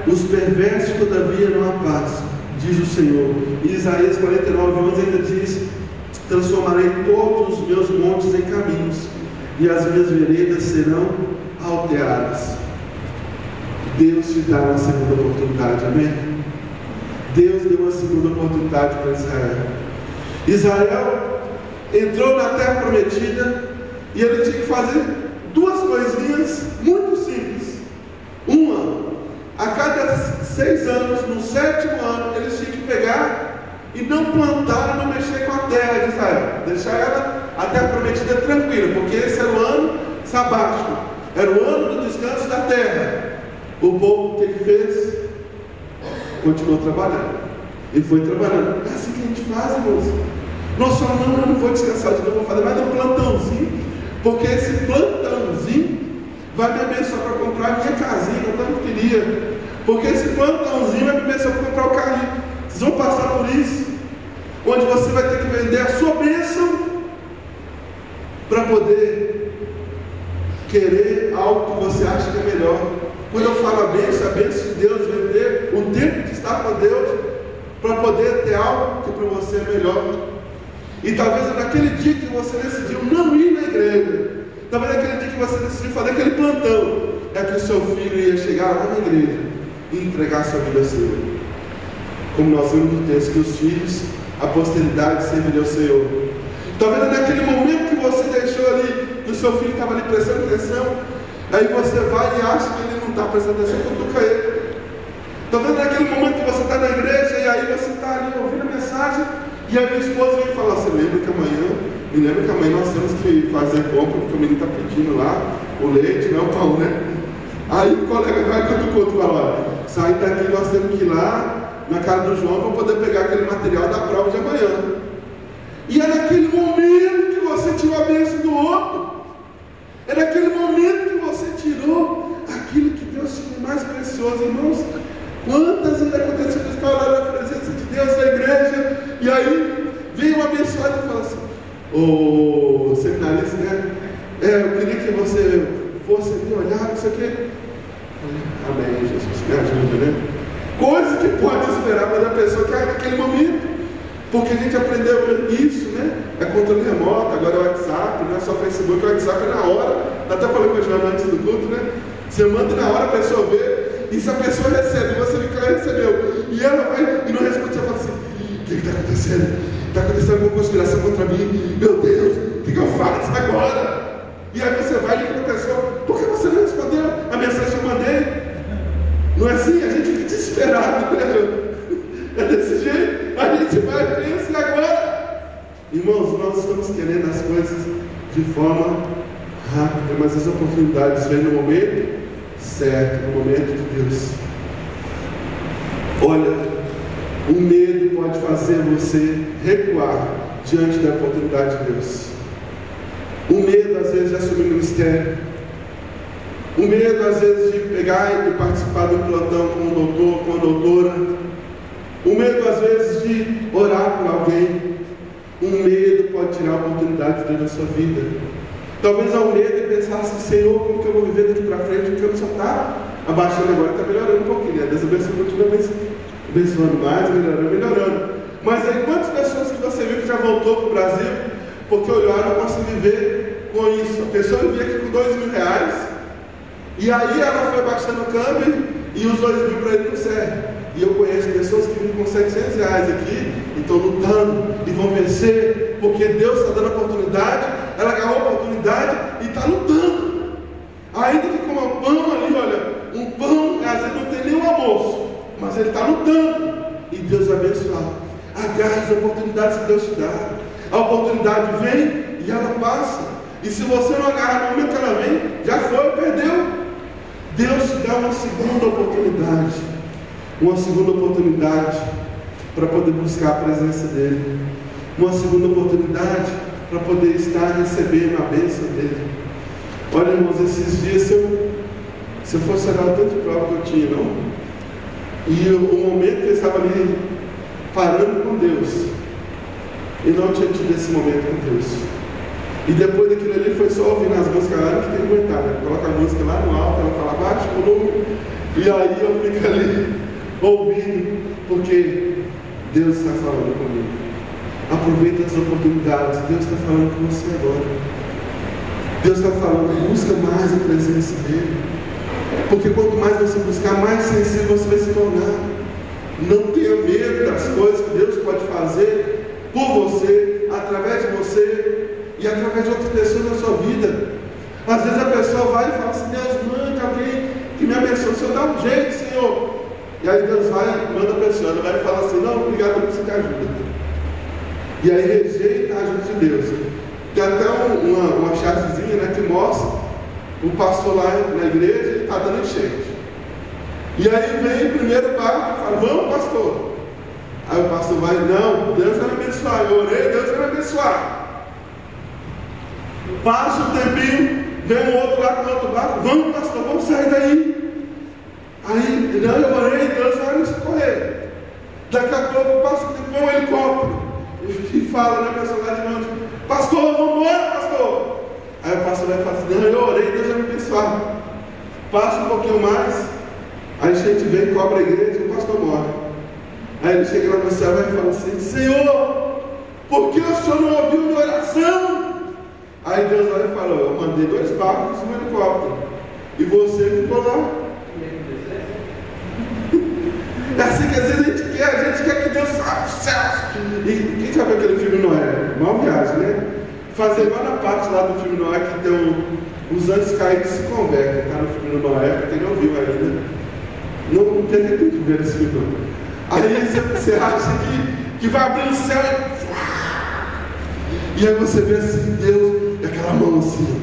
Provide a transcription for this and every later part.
os perversos todavia não há paz, diz o Senhor. E Isaías 49:11 ainda diz: transformarei todos os meus montes em caminhos, e as minhas veredas serão alteadas. Deus te dá uma segunda oportunidade, amém? Deus deu uma segunda oportunidade para Israel. Israel entrou na terra prometida e ele tinha que fazer duas coisinhas muito simples. Uma, a cada 6 anos, no 7º ano, eles tinham que pegar e não plantar, não mexer com a terra de Israel, deixar ela, a terra prometida, tranquila, porque esse era o ano sabático, era o ano do descanso da terra. O povo, o que fez? Continuou trabalhando, e foi trabalhando. É assim que a gente faz, irmãos. Nós falamos: não, eu não vou descansar de novo, vou fazer mais um plantãozinho, porque esse plantãozinho vai me abençoar para comprar a minha casinha que eu tanto queria, porque esse plantãozinho vai me abençoar para comprar o carrinho. Vocês vão passar por isso, onde você vai ter que vender a sua bênção para poder querer algo que você acha que é melhor. Quando eu falo a bênção de Deus, vender o tempo de estar com Deus para poder ter algo que para você é melhor. E talvez naquele dia que você decidiu não ir na igreja, talvez naquele dia que você decidiu fazer aquele plantão, é que o seu filho ia chegar lá na igreja e entregar a sua vida ao Senhor. Como nós vimos no texto, que os filhos, a posteridade, servirão ao Senhor. Talvez naquele momento que você deixou ali, que o seu filho estava ali prestando atenção, aí você vai e acha que ele não está prestando atenção, cutuca ele. Talvez naquele momento que você está na igreja e aí você está ali ouvindo a mensagem, e a minha esposa vem falar: você lembra que amanhã nós temos que fazer compra, porque o menino está pedindo lá o leite, não o pão, né? Aí o colega vai cutucou e fala: olha, sai daqui, nós temos que ir lá na casa do João para poder pegar aquele material da prova de amanhã. E é naquele momento que você tirou a bênção do outro, é naquele momento que você tirou aquilo que Deus tinha mais precioso. Irmãos, quantas vezes aconteceu de estar lá na presença de Deus na igreja, e aí vem um abençoado e fala assim: ô seminarista, né? Eu queria que você fosse ali olhar, não sei o quê. Amém, Jesus, me ajuda, né? Coisa que pode esperar para a pessoa que é naquele momento, porque a gente aprendeu isso, né? É controle remoto, agora é o WhatsApp, não é só Facebook, o WhatsApp é na hora. Até falei com a Joana antes do culto, né? Você manda e na hora a pessoa vê, e se a pessoa recebe, você fica lá, recebeu, e ela vai e não responde, você fala assim: o que está acontecendo? Está acontecendo alguma conspiração contra mim? Meu Deus, o que eu faço agora? E aí você vai e liga para a pessoa: por que você não respondeu a mensagem que eu mandei? Não é assim? A gente fica desesperado, né? É desse jeito, a gente vai e pensa: e agora? Irmãos, nós estamos querendo as coisas de forma rápida, mas as oportunidades vêm no momento certo, no momento de Deus. Olha, o medo pode fazer você recuar diante da oportunidade de Deus. O medo, às vezes, de assumir o ministério. O medo, às vezes, de pegar e participar de um plantão com um doutor, com uma doutora. O medo, às vezes, de orar por alguém. O medo pode tirar a oportunidade de Deus na sua vida. Talvez ao medo e pensar assim: Senhor, como que eu vou viver daqui para frente? Porque eu só está abaixando agora, está melhorando um pouquinho, né? Deus abençoe, continua abençoando mais, melhorando. Mas aí, quantas pessoas que você viu que já voltou para o Brasil, porque olharam: não consigo viver com isso? A pessoa vivia aqui com R$2.000, e aí ela foi baixando o câmbio, e os 2.000 para ele não serve. E eu conheço pessoas que vivem com R$700 aqui, e estão lutando, e vão vencer, porque Deus está dando a oportunidade. Ela agarrou a oportunidade e está lutando. Ainda que com um pão ali, olha, um pão, às vezes não tem nenhum almoço, mas ele está lutando, e Deus vai abençoar. Agarre as oportunidades que Deus te dá. A oportunidade vem e ela passa, e se você não agarrar no momento que ela vem, já foi, perdeu. Deus te dá uma segunda oportunidade, para poder buscar a presença dEle, uma segunda oportunidade para poder estar recebendo a bênção dEle. Olha, irmãos, esses dias, se eu fosse olhar o tanto de prova que eu tinha, não? E o momento que eu estava ali parando com Deus, e não tinha tido esse momento com Deus. E depois daquilo ali foi só ouvindo as músicas lá que tem que aguentar, né? Coloca a música lá no alto, ela fala: baixa o volume, E aí eu fico ali ouvindo, porque Deus está falando comigo. Aproveita as oportunidades. Deus está falando com você agora. Deus está falando, busca mais a presença dEle. Porque quanto mais você buscar, mais sensível você vai se tornar. Não tenha medo das coisas que Deus pode fazer por você, através de você e através de outras pessoas na sua vida. Às vezes a pessoa vai e fala assim, Deus, manda alguém que me abençoe. O Senhor dá um jeito, Senhor. E aí Deus vai e manda a pessoa. Ela vai falar assim, não, obrigado, eu preciso de ajuda. E aí rejeita a ajuda de Deus. Tem até uma chartezinha, né, que mostra o pastor lá na igreja, ele está dando enchente. E aí vem o primeiro barco e fala, vamos, pastor. Aí o pastor vai, não, Deus vai me abençoar. Eu orei, Deus vai me abençoar. Passa um tempinho, vem um outro lá com outro barco, vamos, pastor, vamos sair daí. Aí, não, eu orei, Deus vai me socorrer. Daqui a pouco passa um tempo, vem um helicóptero e fala na pessoa lá de longe, pastor, vamos embora, pastor. Aí o pastor vai falar assim, não, eu orei, Deus vai me abençoar. Passa um pouquinho mais, aí a gente vem, cobra a igreja e o pastor morre. Aí ele chega lá no céu e fala assim, Senhor, por que o Senhor não ouviu minha oração? Aí Deus vai e fala, eu mandei 2 barcos e um helicóptero, e você ficou lá. É assim que às vezes a gente quer que Deus abra os céus. E quem já viu aquele filme Noé? Mal viagem, né? Fazer igual na parte lá do filme Noé que tem os anjos caídos se convertem. Está no filme do Noé, quem não viu ainda. Não tem tempo de ver esse filme não. Aí você acha que vai abrir o céu e aí você vê assim, Deus, e aquela mão assim.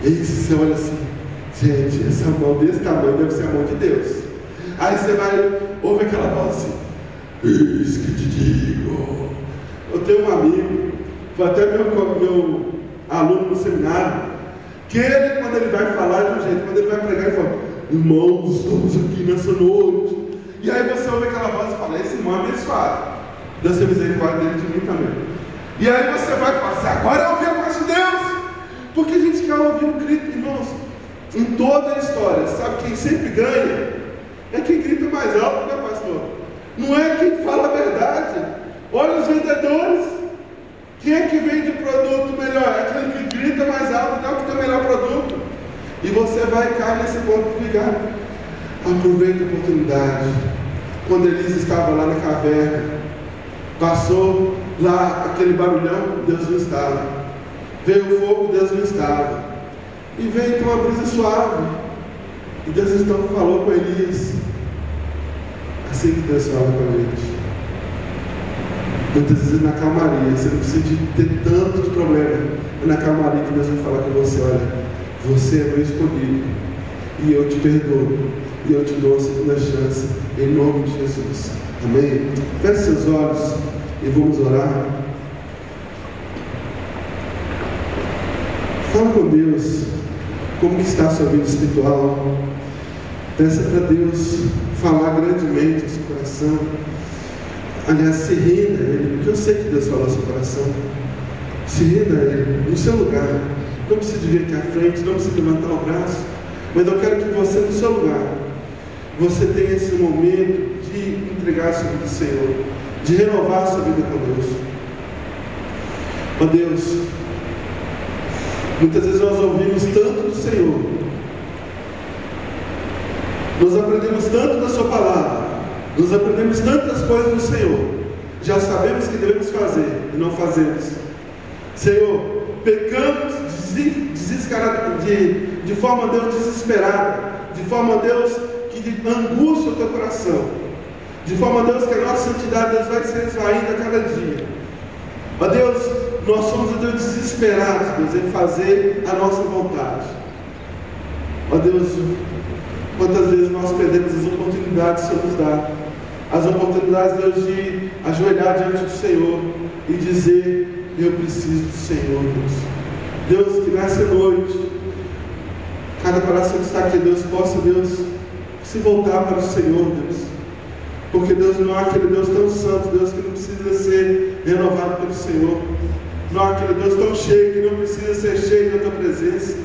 E aí você olha assim, gente, essa mão desse tamanho deve ser a mão de Deus. Aí você vai, ouve aquela voz assim, eis que te digo. Eu tenho um amigo, foi até meu aluno no seminário, que ele, quando ele vai falar de um jeito, quando ele vai pregar, ele fala, irmãos, estamos aqui nessa noite. E aí você ouve aquela voz e fala, esse irmão é abençoado. Deus tem misericórdia dele de mim também. E aí você vai falar assim, agora eu ouvi a voz de Deus. Porque a gente quer ouvir um grito, irmãos. Em toda a história, sabe quem sempre ganha? É quem grita mais alto, né, pastor? Não é quem fala a verdade. Olha os vendedores. Quem é que vende produto melhor? É aquele que grita mais alto, não é o que tem o melhor produto. E você vai cair nesse ponto de ligar. Aproveita a oportunidade. Quando Elias estava lá na caverna, passou lá aquele barulhão, Deus não estava. Veio o fogo, Deus não estava. E veio então uma brisa suave. E Deus então falou com Elias. Assim que Deus fala com a gente. Muitas vezes na calmaria. Você não precisa de ter tantos problemas. É na calmaria que Deus vai falar com você. Olha, você é meu escolhido. E eu te perdoo. E eu te dou a segunda chance. Em nome de Jesus. Amém? Feche seus olhos e vamos orar. Fala com Deus. Como que está a sua vida espiritual? Peça para Deus falar grandemente no seu coração. Aliás, se renda a Ele, porque eu sei que Deus falou no seu coração. Se renda a Ele, no seu lugar. Não precisa vir aqui à frente, não precisa levantar o braço. Mas eu quero que você, no seu lugar, você tenha esse momento de entregar a sua vida ao Senhor, de renovar a sua vida com Deus. Ó Deus, muitas vezes nós ouvimos tanto do Senhor, nós aprendemos tanto da sua palavra, nós aprendemos tantas coisas do Senhor, já sabemos que devemos fazer e não fazemos. Senhor, pecamos de forma, Deus, desesperada, de forma, Deus, que angústia o teu coração, de forma, Deus, que a nossa santidade, Deus, vai ser esvaída a cada dia. Ó Deus, nós somos, Deus, desesperados, Deus, em fazer a nossa vontade. Ó Deus, quantas vezes nós perdemos as oportunidades que o Senhor nos dá, as oportunidades, Deus, de ajoelhar diante do Senhor e dizer, eu preciso do Senhor, Deus. Deus, que nessa noite, cada coração que está aqui, Deus, possa, Deus, se voltar para o Senhor, Deus. Porque Deus não é aquele Deus tão santo, Deus, que não precisa ser renovado pelo Senhor. Não é aquele Deus tão cheio que não precisa ser cheio da tua presença.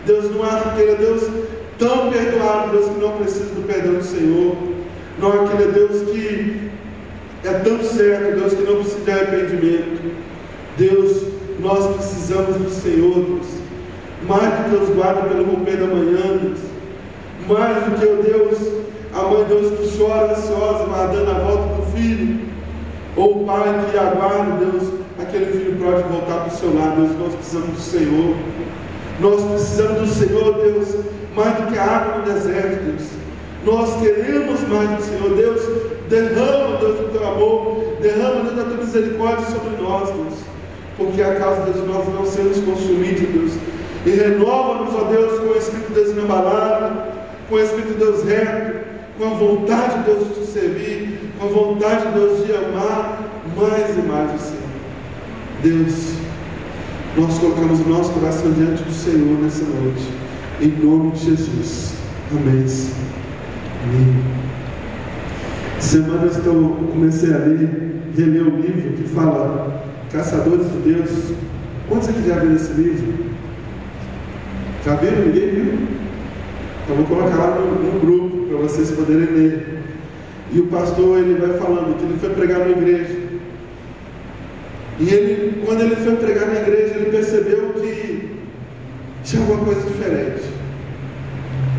Deus não é aquele Deus tão perdoado, Deus, que não precisa do perdão do Senhor. Não é aquele Deus que é tão certo, Deus, que não precisa de arrependimento. Deus, nós precisamos do Senhor, Deus. Mais do que os guarda pelo romper da manhã, Deus. Mais do que o Deus, a mãe, Deus, que chora ansiosa, aguardando a volta do filho. Ou o pai que aguarda, Deus, aquele filho pode voltar para o seu lado, Deus. Nós precisamos do Senhor. Nós precisamos do Senhor, Deus, mais do que a água no deserto, Deus. Nós queremos mais do Senhor, Deus. Derrama, Deus, o teu amor, derrama, Deus, a tua misericórdia sobre nós, Deus. Porque a causa de nós não sermos consumidos, Deus. E renova-nos, ó Deus, com o Espírito de Deus inabalável, com o Espírito de Deus reto, com a vontade, Deus, de te servir, com a vontade, Deus, de amar mais e mais o Senhor. Deus, nós colocamos o nosso coração diante do Senhor nessa noite, em nome de Jesus. Amém. Amém. Semana eu comecei a reler um livro que fala Caçadores de Deus. Quantos aqui já viram esse livro? Já viram? Ninguém viu? Então vou colocar lá no grupo para vocês poderem ler. E o pastor, ele vai falando que ele foi pregar na igreja. E ele, quando ele foi pregar na igreja, ele percebeu que tinha alguma coisa diferente.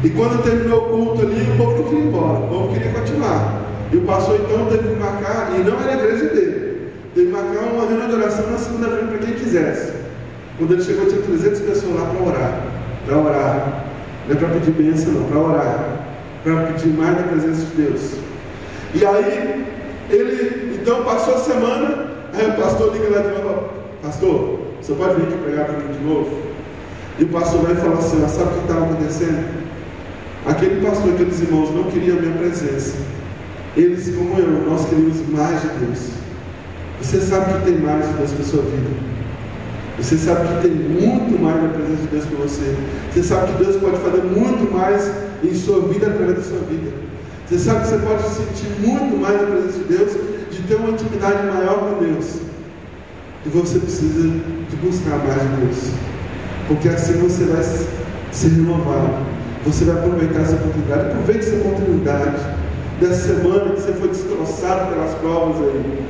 E quando terminou o culto ali, o povo não queria ir embora, o povo queria continuar. E o pastor então teve que marcar, e não era a igreja dele, teve que marcar uma reunião de oração na segunda-feira para quem quisesse. Quando ele chegou, tinha 300 pessoas lá para orar. Para orar. Não é para pedir bênção, não, para orar. Para pedir mais da presença de Deus. E aí, ele então passou a semana. Aí o pastor liga lá de novo: pastor, você pode vir aqui pregar para mim de novo? E o pastor vai falar assim: sabe o que estava acontecendo? Aquele pastor, aqueles irmãos não queriam a minha presença. Eles, como eu, nós queríamos mais de Deus. Você sabe que tem mais de Deus para a sua vida. Você sabe que tem muito mais na presença de Deus para você. Você sabe que Deus pode fazer muito mais em sua vida através da sua vida. Você sabe que você pode sentir muito mais na presença de Deus, de ter uma intimidade maior com Deus. E você precisa de buscar mais de Deus. Porque assim você vai ser renovado. Você vai aproveitar essa oportunidade. Aproveite essa oportunidade dessa semana que você foi destroçado pelas provas aí.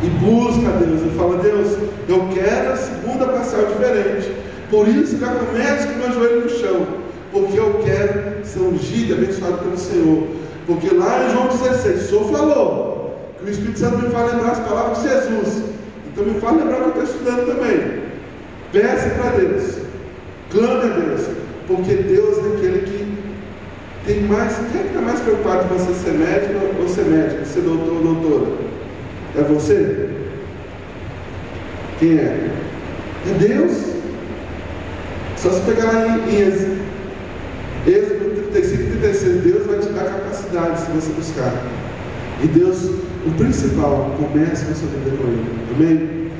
E busca a Deus. E fala: Deus, eu quero a segunda parcial diferente. Por isso já começo com o meu joelho no chão. Porque eu quero ser ungido e abençoado pelo Senhor. Porque lá em João 16, o Senhor falou que o Espírito Santo me faz lembrar as palavras de Jesus. Então me faz lembrar o que eu estou estudando também. Peça para Deus. Clame a Deus. Porque Deus é aquele que tem mais. Quem é que está mais preocupado com você ser médico ou ser médico? Ser doutor ou doutora? É você? Quem é? É Deus. Só se pegar lá em Êxodo 35 e 36, Deus vai te dar capacidade se você buscar. E Deus, o principal, comece com a sua vida com Ele. Amém?